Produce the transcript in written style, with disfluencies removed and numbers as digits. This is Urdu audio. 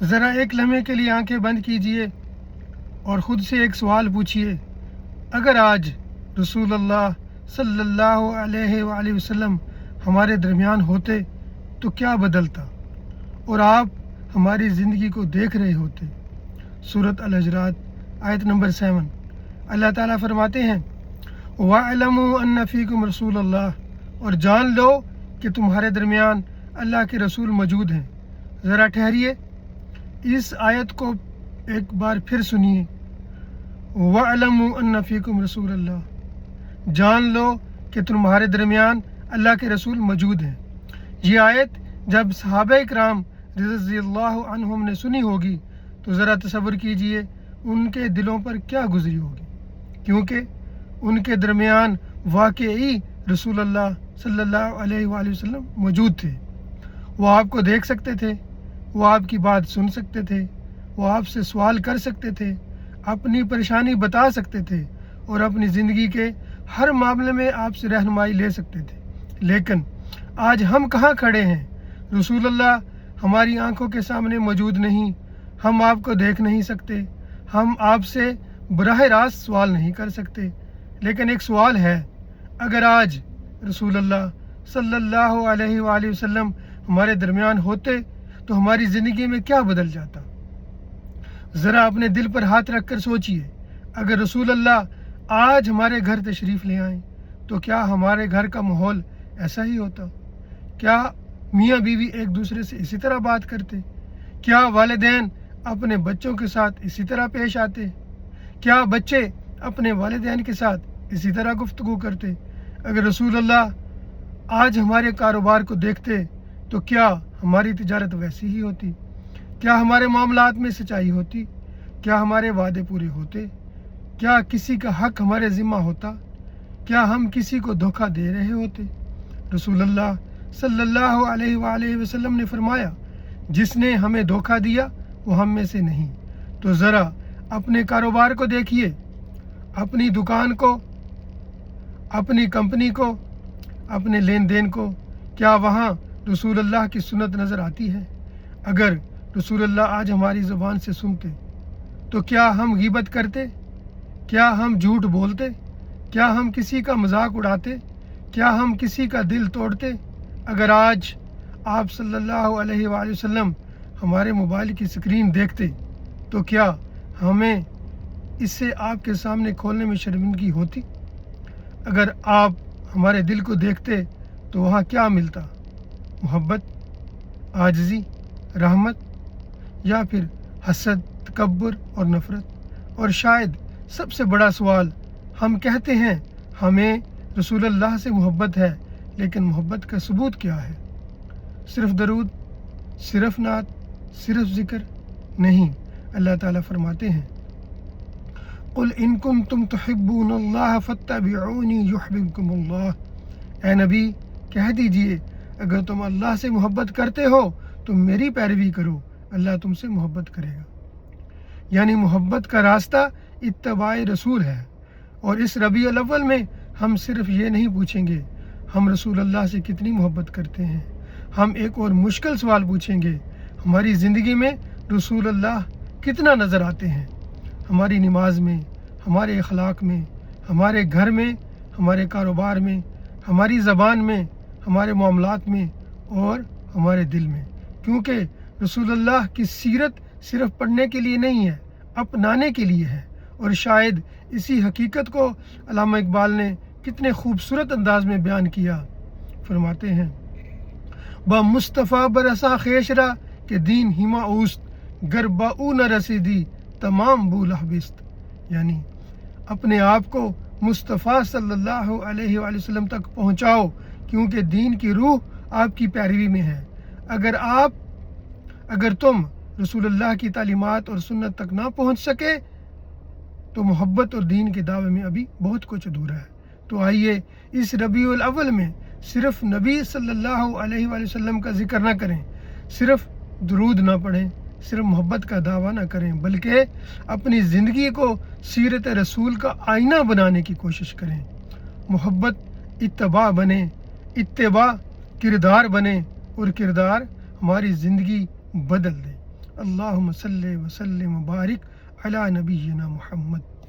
ذرا ایک لمحے کے لیے آنکھیں بند کیجئے اور خود سے ایک سوال پوچھیے، اگر آج رسول اللہ صلی اللہ علیہ وآلہ وسلم ہمارے درمیان ہوتے تو کیا بدلتا، اور آپ ہماری زندگی کو دیکھ رہے ہوتے۔ سورۃ الحجرات آیت نمبر 7۔ اللہ تعالیٰ فرماتے ہیں وَاعْلَمُوا أَنَّ فِيكُمْ رسول اللہ، اور جان لو کہ تمہارے درمیان اللہ کے رسول موجود ہیں۔ ذرا ٹھہریے، اس آیت کو ایک بار پھر سنیے، وَاعْلَمُوا أَنَّ فِيكُمْ رسول اللہ، جان لو کہ تمہارے درمیان اللہ کے رسول موجود ہیں۔ یہ آیت جب صحابہ کرام رضی اللہ عنہم نے سنی ہوگی تو ذرا تصور کیجئے ان کے دلوں پر کیا گزری ہوگی، کیونکہ ان کے درمیان واقعی رسول اللہ صلی اللہ علیہ وآلہ وسلم موجود تھے۔ وہ آپ کو دیکھ سکتے تھے، وہ آپ کی بات سن سکتے تھے، وہ آپ سے سوال کر سکتے تھے، اپنی پریشانی بتا سکتے تھے اور اپنی زندگی کے ہر معاملے میں آپ سے رہنمائی لے سکتے تھے۔ لیکن آج ہم کہاں کھڑے ہیں؟ رسول اللہ ہماری آنکھوں کے سامنے موجود نہیں، ہم آپ کو دیکھ نہیں سکتے، ہم آپ سے براہ راست سوال نہیں کر سکتے۔ لیکن ایک سوال ہے، اگر آج رسول اللہ صلی اللہ علیہ وآلہ وسلم ہمارے درمیان ہوتے تو ہماری زندگی میں کیا بدل جاتا؟ ذرا اپنے دل پر ہاتھ رکھ کر سوچئے، اگر رسول اللہ آج ہمارے گھر تشریف لے آئیں تو کیا ہمارے گھر کا ماحول ایسا ہی ہوتا؟ کیا میاں بیوی ایک دوسرے سے اسی طرح بات کرتے؟ کیا والدین اپنے بچوں کے ساتھ اسی طرح پیش آتے؟ کیا بچے اپنے والدین کے ساتھ اسی طرح گفتگو کرتے؟ اگر رسول اللہ آج ہمارے کاروبار کو دیکھتے تو کیا ہماری تجارت ویسی ہی ہوتی؟ کیا ہمارے معاملات میں سچائی ہوتی؟ کیا ہمارے وعدے پورے ہوتے؟ کیا کسی کا حق ہمارے ذمہ ہوتا؟ کیا ہم کسی کو دھوکہ دے رہے ہوتے؟ رسول اللہ صلی اللہ علیہ وآلہ وسلم نے فرمایا، جس نے ہمیں دھوکہ دیا وہ ہم میں سے نہیں۔ تو ذرا اپنے کاروبار کو دیکھیے، اپنی دکان کو، اپنی کمپنی کو، اپنے لین دین کو، کیا وہاں رسول اللہ کی سنت نظر آتی ہے؟ اگر رسول اللہ آج ہماری زبان سے سنتے تو کیا ہم غیبت کرتے؟ کیا ہم جھوٹ بولتے؟ کیا ہم کسی کا مذاق اڑاتے؟ کیا ہم کسی کا دل توڑتے؟ اگر آج آپ صلی اللہ علیہ وآلہ وسلم ہمارے موبائل کی سکرین دیکھتے تو کیا ہمیں اسے آپ کے سامنے کھولنے میں شرمندگی ہوتی؟ اگر آپ ہمارے دل کو دیکھتے تو وہاں کیا ملتا؟ محبت، عاجزی، رحمت، یا پھر حسد، تکبر اور نفرت؟ اور شاید سب سے بڑا سوال، ہم کہتے ہیں ہمیں رسول اللہ سے محبت ہے، لیکن محبت کا ثبوت کیا ہے؟ صرف درود، صرف نعت، صرف ذکر نہیں۔ اللہ تعالیٰ فرماتے ہیں قُلْ إِن كُنتُمْ تُحِبُّونَ اللَّهَ فَاتَّبِعُونِي يُحْبِبْكُمُ اللَّهُ، اے نبی کہہ دیجئے اگر تم اللہ سے محبت کرتے ہو تو میری پیروی کرو، اللہ تم سے محبت کرے گا۔ یعنی محبت کا راستہ اتباع رسول ہے۔ اور اس ربیع الاول میں ہم صرف یہ نہیں پوچھیں گے ہم رسول اللہ سے کتنی محبت کرتے ہیں، ہم ایک اور مشکل سوال پوچھیں گے، ہماری زندگی میں رسول اللہ کتنا نظر آتے ہیں؟ ہماری نماز میں، ہمارے اخلاق میں، ہمارے گھر میں، ہمارے کاروبار میں، ہماری زبان میں، ہمارے معاملات میں اور ہمارے دل میں۔ کیونکہ رسول اللہ کی سیرت صرف پڑھنے کے لیے نہیں ہے، اپنانے کے لیے ہے۔ اور شاید اسی حقیقت کو علامہ اقبال نے کتنے خوبصورت انداز میں بیان کیا۔ فرماتے ہیں با مصطفیٰ برسا خیشرا کہ دین ہما اوست، گر با او نہ رسیدی تمام بولہ بیست۔ یعنی اپنے آپ کو مصطفیٰ صلی اللہ علیہ وآلہ وسلم تک پہنچاؤ، کیونکہ دین کی روح آپ کی پیروی میں ہے۔ اگر تم رسول اللہ کی تعلیمات اور سنت تک نہ پہنچ سکے تو محبت اور دین کے دعوے میں ابھی بہت کچھ ادھورا ہے۔ تو آئیے اس ربیع الاول میں صرف نبی صلی اللہ علیہ وآلہ وسلم کا ذکر نہ کریں، صرف درود نہ پڑھیں، صرف محبت کا دعویٰ نہ کریں، بلکہ اپنی زندگی کو سیرت رسول کا آئینہ بنانے کی کوشش کریں۔ محبت اتباع بنے، اتباع کردار بنے اور کردار ہماری زندگی بدل دے۔ اللہم صلی وسلم وبارک علی نبینا محمد.